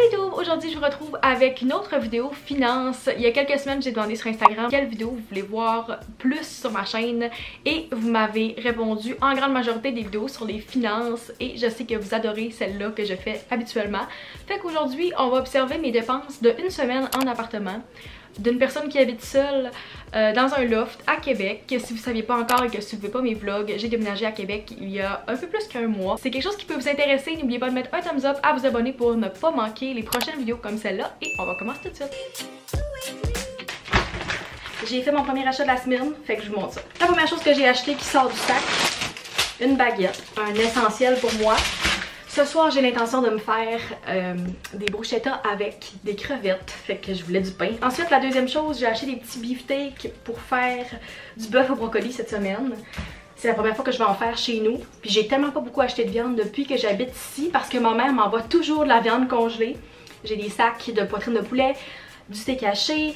YouTube! Aujourd'hui je vous retrouve avec une autre vidéo finance. Il y a quelques semaines j'ai demandé sur Instagram quelle vidéo vous voulez voir plus sur ma chaîne et vous m'avez répondu en grande majorité des vidéos sur les finances et je sais que vous adorez celle-là que je fais habituellement. Fait qu'aujourd'hui on va observer mes dépenses de une semaine en appartement d'une personne qui habite seule dans un loft à Québec. Si vous ne saviez pas encore et que si vous ne suivez pas mes vlogs, j'ai déménagé à Québec il y a un peu plus qu'un mois. C'est quelque chose qui peut vous intéresser. N'oubliez pas de mettre un thumbs up, à vous abonner pour ne pas manquer les prochaines vidéos comme celle-là. Et on va commencer tout de suite. J'ai fait mon premier achat de la semaine, fait que je vous montre ça. La première chose que j'ai acheté qui sort du sac, une baguette, un essentiel pour moi. Ce soir, j'ai l'intention de me faire des bruschettas avec des crevettes, fait que je voulais du pain. Ensuite, la deuxième chose, j'ai acheté des petits beefsteaks pour faire du bœuf au brocoli cette semaine. C'est la première fois que je vais en faire chez nous. Puis j'ai tellement pas beaucoup acheté de viande depuis que j'habite ici parce que ma mère m'envoie toujours de la viande congelée. J'ai des sacs de poitrine de poulet, du steak haché,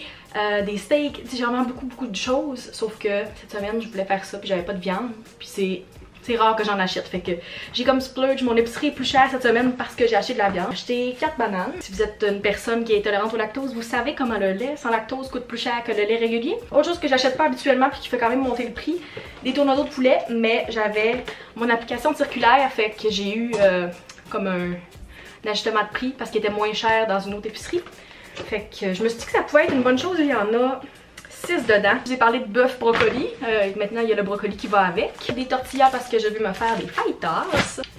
des steaks, j'ai vraiment beaucoup de choses. Sauf que cette semaine, je voulais faire ça puis j'avais pas de viande. Puis c'est rare que j'en achète, fait que j'ai comme splurge, mon épicerie est plus chère cette semaine parce que j'ai acheté de la viande. J'ai acheté 4 bananes. Si vous êtes une personne qui est tolérante au lactose, vous savez comment le lait sans lactose coûte plus cher que le lait régulier. Autre chose que j'achète pas habituellement puis qui fait quand même monter le prix, des tourneaux de poulet, mais j'avais mon application circulaire, fait que j'ai eu comme un ajustement de prix parce qu'il était moins cher dans une autre épicerie. Fait que je me suis dit que ça pouvait être une bonne chose, il y en a 6 dedans. Je vous ai parlé de bœuf brocoli. Maintenant, il y a le brocoli qui va avec. Des tortillas parce que je veux me faire des fajitas.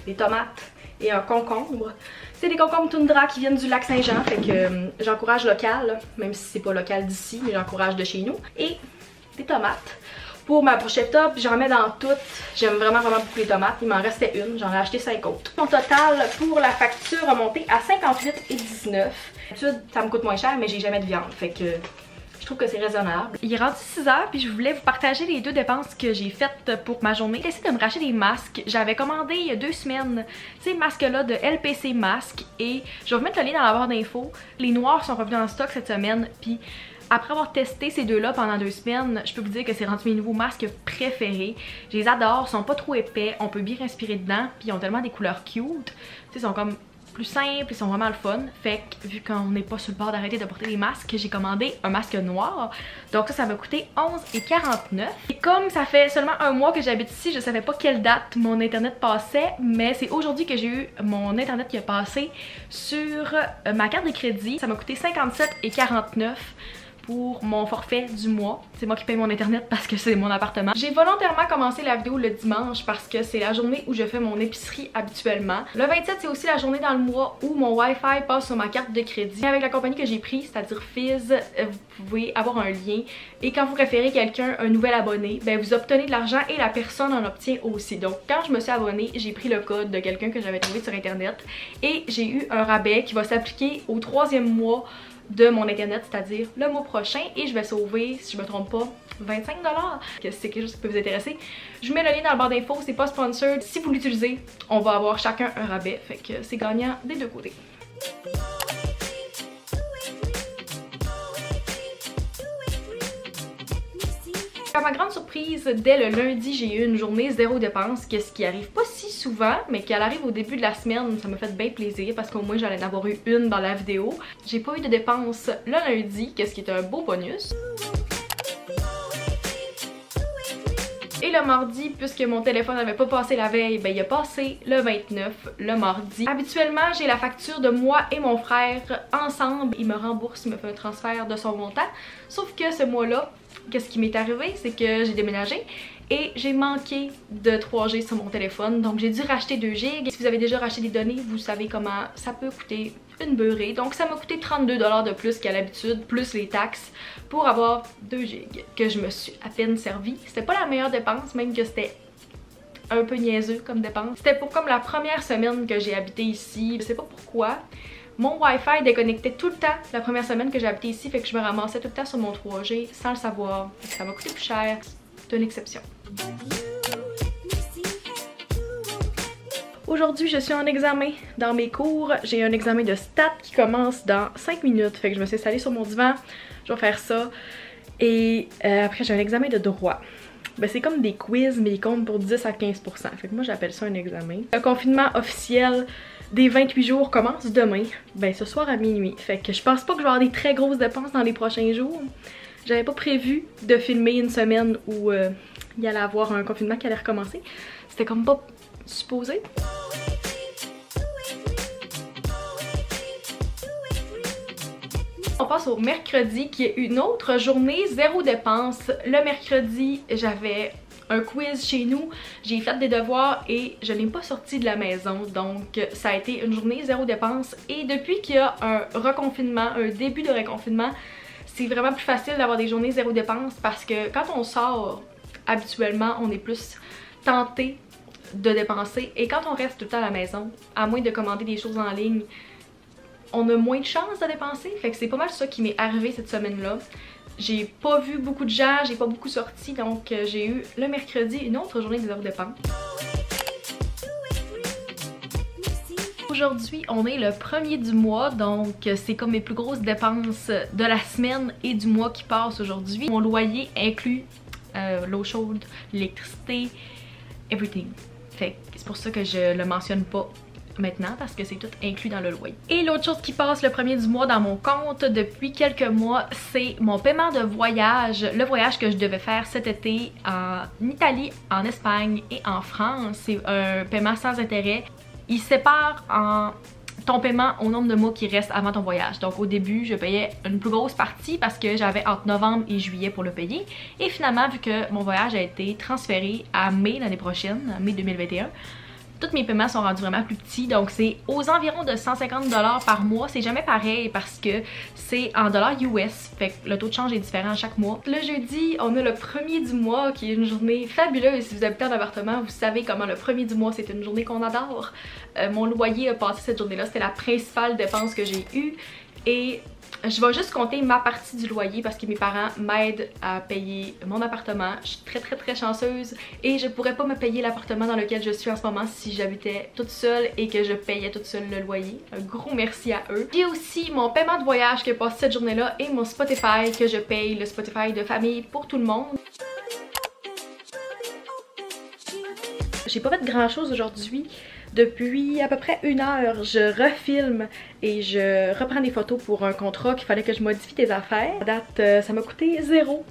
Des tomates et un concombre. C'est des concombres toundra qui viennent du lac Saint-Jean. Fait que j'encourage local, même si c'est pas local d'ici, mais j'encourage de chez nous. Et des tomates. Pour ma bruschetta, j'en mets dans toutes. J'aime vraiment beaucoup les tomates. Il m'en restait une, j'en ai acheté 5 autres. Mon total pour la facture a monté à 58,19. D'habitude, ça me coûte moins cher, mais j'ai jamais de viande. Fait que je trouve que c'est raisonnable. Il est rendu 6h puis je voulais vous partager les deux dépenses que j'ai faites pour ma journée. J'ai essayé de me racheter des masques. J'avais commandé il y a 2 semaines ces masques-là de LPC Masques et je vais vous mettre le lien dans la barre d'infos. Les noirs sont revenus en stock cette semaine puis après avoir testé ces deux-là pendant 2 semaines, je peux vous dire que c'est rendu mes nouveaux masques préférés. Je les adore, ils sont pas trop épais, on peut bien respirer dedans puis ils ont tellement des couleurs cute. Ils sont comme plus simples, ils sont vraiment le fun. Fait que vu qu'on n'est pas sur le bord d'arrêter de porter des masques, j'ai commandé un masque noir. Donc ça m'a coûté 11,49. Et comme ça fait seulement un mois que j'habite ici, je savais pas quelle date mon internet passait, mais c'est aujourd'hui que j'ai eu mon internet qui a passé sur ma carte de crédit. Ça m'a coûté 57,49 pour mon forfait du mois. C'est moi qui paye mon internet parce que c'est mon appartement. J'ai volontairement commencé la vidéo le dimanche parce que c'est la journée où je fais mon épicerie habituellement. Le 27, c'est aussi la journée dans le mois où mon Wi-Fi passe sur ma carte de crédit. Avec la compagnie que j'ai pris, c'est-à-dire Fizz, vous pouvez avoir un lien. Et quand vous référez quelqu'un, un nouvel abonné, ben vous obtenez de l'argent et la personne en obtient aussi. Donc quand je me suis abonnée, j'ai pris le code de quelqu'un que j'avais trouvé sur internet et j'ai eu un rabais qui va s'appliquer au 3e mois de mon internet, c'est-à-dire le mois prochain, et je vais sauver, si je me trompe pas, 25$. Que c'est quelque chose qui peut vous intéresser. Je vous mets le lien dans la barre d'infos, c'est pas sponsored. Si vous l'utilisez, on va avoir chacun un rabais, fait que c'est gagnant des deux côtés. À ma grande surprise, dès le lundi, j'ai eu une journée zéro dépense, ce qui arrive pas si souvent, mais qui arrive au début de la semaine. Ça m'a fait bien plaisir parce qu'au moins j'allais en avoir eu une dans la vidéo. J'ai pas eu de dépenses le lundi, ce qui est un beau bonus. Et le mardi, puisque mon téléphone n'avait pas passé la veille, ben il a passé le 29, le mardi. Habituellement, j'ai la facture de moi et mon frère ensemble. Il me rembourse, il me fait un transfert de son montant. Sauf que ce mois-là, qu'est-ce qui m'est arrivé, c'est que j'ai déménagé et j'ai manqué de 3G sur mon téléphone. Donc j'ai dû racheter 2 GB. Si vous avez déjà racheté des données, vous savez comment ça peut coûter une beurrée. Donc ça m'a coûté 32$ de plus qu'à l'habitude, plus les taxes, pour avoir 2 GB que je me suis à peine servi. C'était pas la meilleure dépense, même que c'était un peu niaiseux comme dépense. C'était pour comme la première semaine que j'ai habité ici. Je sais pas pourquoi. Mon Wi-Fi déconnectait tout le temps la première semaine que j'ai habité ici, fait que je me ramassais tout le temps sur mon 3G sans le savoir. Ça m'a coûté plus cher. C'est une exception. Aujourd'hui, je suis en examen dans mes cours. J'ai un examen de stats qui commence dans 5 minutes. Fait que je me suis installée sur mon divan. Je vais faire ça. Et après, j'ai un examen de droit. ben c'est comme des quiz, mais ils comptent pour 10 à 15%. Fait que moi j'appelle ça un examen. Le confinement officiel des 28 jours commence demain, ben ce soir à minuit. Fait que je pense pas que je vais avoir des très grosses dépenses dans les prochains jours. J'avais pas prévu de filmer une semaine où il allait avoir un confinement qui allait recommencer. C'était comme pas supposé. On passe au mercredi qui est une autre journée, zéro dépense. Le mercredi, j'avais un quiz chez nous, j'ai fait des devoirs et je n'ai pas sorti de la maison. Donc ça a été une journée zéro dépense. Et depuis qu'il y a un reconfinement, un début de reconfinement, c'est vraiment plus facile d'avoir des journées zéro dépense parce que quand on sort, habituellement, on est plus tenté de dépenser. Et quand on reste tout le temps à la maison, à moins de commander des choses en ligne, on a moins de chances de dépenser. Fait que c'est pas mal ça qui m'est arrivé cette semaine-là. J'ai pas vu beaucoup de gens, j'ai pas beaucoup sorti, donc j'ai eu le mercredi une autre journée de zéro dépense. Aujourd'hui, on est le 1er du mois, donc c'est comme mes plus grosses dépenses de la semaine et du mois qui passe aujourd'hui. Mon loyer inclut l'eau chaude, l'électricité, everything. Fait que c'est pour ça que je le mentionne pas maintenant parce que c'est tout inclus dans le loyer. Et l'autre chose qui passe le 1er du mois dans mon compte depuis quelques mois, c'est mon paiement de voyage. Le voyage que je devais faire cet été en Italie, en Espagne et en France. C'est un paiement sans intérêt. Il sépare ton paiement au nombre de mois qui restent avant ton voyage. Donc au début, je payais une plus grosse partie parce que j'avais entre novembre et juillet pour le payer. Et finalement, vu que mon voyage a été transféré à mai l'année prochaine, mai 2021, tous mes paiements sont rendus vraiment plus petits, donc c'est aux environs de 150$ par mois. C'est jamais pareil parce que c'est en dollars US, fait que le taux de change est différent chaque mois. Le jeudi, on a le 1er du mois qui est une journée fabuleuse. Si vous habitez en appartement, vous savez comment le 1er du mois c'est une journée qu'on adore. Mon loyer a passé cette journée-là, c'était la principale dépense que j'ai eue. Et je vais juste compter ma partie du loyer parce que mes parents m'aident à payer mon appartement. Je suis très chanceuse et je pourrais pas me payer l'appartement dans lequel je suis en ce moment si j'habitais toute seule et que je payais toute seule le loyer. Un gros merci à eux. J'ai aussi mon paiement de voyage qui est passé cette journée-là et mon Spotify que je paye, le Spotify de famille pour tout le monde. J'ai pas fait grand chose aujourd'hui. Depuis à peu près 1 heure, je refilme et je reprends des photos pour un contrat qu'il fallait que je modifie des affaires. À date, ça m'a coûté 0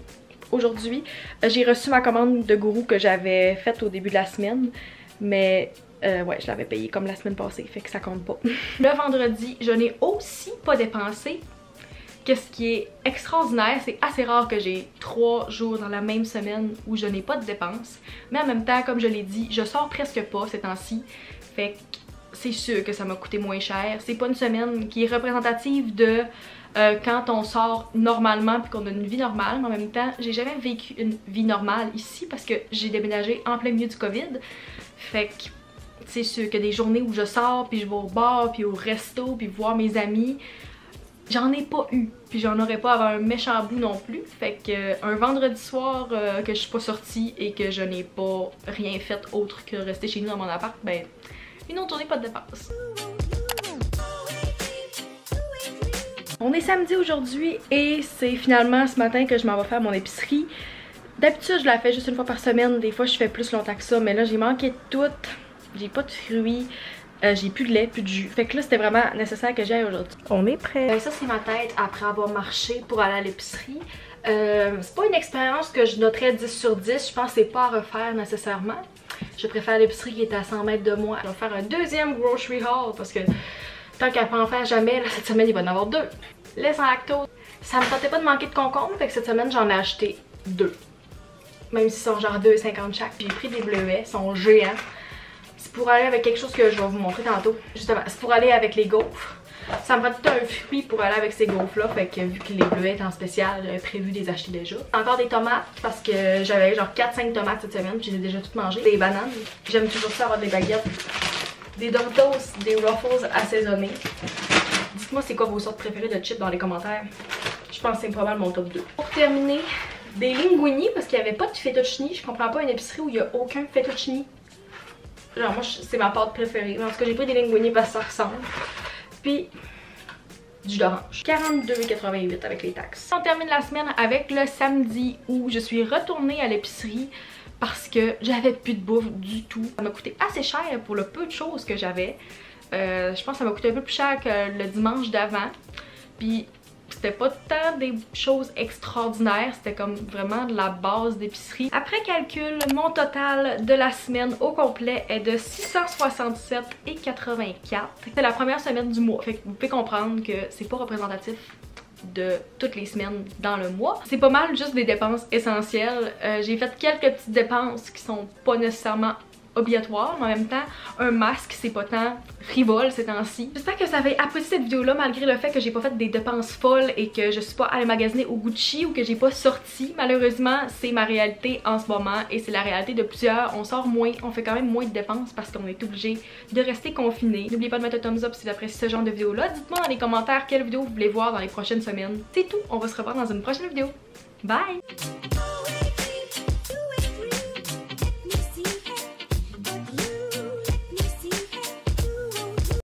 aujourd'hui. J'ai reçu ma commande de gourou que j'avais faite au début de la semaine, mais ouais, je l'avais payé comme la semaine passée, fait que ça compte pas. Le vendredi, je n'ai aussi pas dépensé. Qu'est-ce qui est extraordinaire, c'est assez rare que j'ai 3 jours dans la même semaine où je n'ai pas de dépenses. Mais en même temps, comme je l'ai dit, je sors presque pas ces temps-ci. Fait que c'est sûr que ça m'a coûté moins cher. C'est pas une semaine qui est représentative de quand on sort normalement puis qu'on a une vie normale. Mais en même temps, j'ai jamais vécu une vie normale ici parce que j'ai déménagé en plein milieu du COVID. Fait que c'est sûr que des journées où je sors puis je vais au bar puis au resto puis voir mes amis, j'en ai pas eu, puis j'en aurais pas avant un méchant bout non plus. Fait que un vendredi soir que je suis pas sortie et que je n'ai pas rien fait autre que rester chez nous dans mon appart, ben une autre journée pas de dépenses. On est samedi aujourd'hui et c'est finalement ce matin que je m'en vais faire mon épicerie. D'habitude je la fais juste une fois par semaine, des fois je fais plus longtemps que ça, mais là j'ai manqué de tout, j'ai pas de fruits. J'ai plus de lait, plus de jus. Fait que là, c'était vraiment nécessaire que j'y aille aujourd'hui. On est prêt. Ça, c'est ma tête après avoir marché pour aller à l'épicerie. C'est pas une expérience que je noterais 10 sur 10. Je pense que c'est pas à refaire nécessairement. Je préfère l'épicerie qui est à 100 mètres de moi. Je vais faire un deuxième grocery haul parce que tant qu'à pas en faire jamais, là, cette semaine, il va y en avoir 2. Lait sans lactose. Ça me tentait pas de manquer de concombre, fait que cette semaine, j'en ai acheté 2. Même s'ils sont genre 2,50 chaque. J'ai pris des bleuets, ils sont géants. C'est pour aller avec quelque chose que je vais vous montrer tantôt. Justement, c'est pour aller avec les gaufres. Ça me prend tout un fruit pour aller avec ces gaufres-là. Fait que vu que les bleuets étaient en spécial, j'avais prévu de les acheter déjà. Encore des tomates parce que j'avais genre 4-5 tomates cette semaine. Puis je les ai déjà toutes mangées. Des bananes. J'aime toujours ça avoir des baguettes. Des Doritos, des Ruffles assaisonnés. Dites-moi c'est quoi vos sortes préférées de chips dans les commentaires. Je pense que c'est probablement mon top 2. Pour terminer, des linguini parce qu'il n'y avait pas de fettuccine. Je comprends pas une épicerie où il n'y a aucun fettuccine. Genre moi c'est ma pâte préférée, mais en tout cas j'ai pris des linguini parce que ça ressemble. Puis du jus d'orange. 42,88 avec les taxes. On termine la semaine avec le samedi où je suis retournée à l'épicerie parce que j'avais plus de bouffe du tout. Ça m'a coûté assez cher pour le peu de choses que j'avais. Je pense que ça m'a coûté un peu plus cher que le dimanche d'avant. Puis c'était pas tant des choses extraordinaires, c'était comme vraiment de la base d'épicerie. Après calcul, mon total de la semaine au complet est de 667,84. C'est la première semaine du mois, fait que vous pouvez comprendre que c'est pas représentatif de toutes les semaines dans le mois. C'est pas mal juste des dépenses essentielles. J'ai fait quelques petites dépenses qui sont pas nécessairement obligatoire, mais en même temps, un masque, c'est pas tant frivole ces temps-ci. J'espère que vous avez apprécié cette vidéo-là malgré le fait que j'ai pas fait des dépenses folles et que je suis pas allée magasiner au Gucci ou que j'ai pas sorti. Malheureusement, c'est ma réalité en ce moment et c'est la réalité de plusieurs. On sort moins, on fait quand même moins de dépenses parce qu'on est obligé de rester confiné. N'oubliez pas de mettre un thumbs up si vous appréciez ce genre de vidéo-là. Dites-moi dans les commentaires quelle vidéo vous voulez voir dans les prochaines semaines. C'est tout, on va se revoir dans une prochaine vidéo. Bye!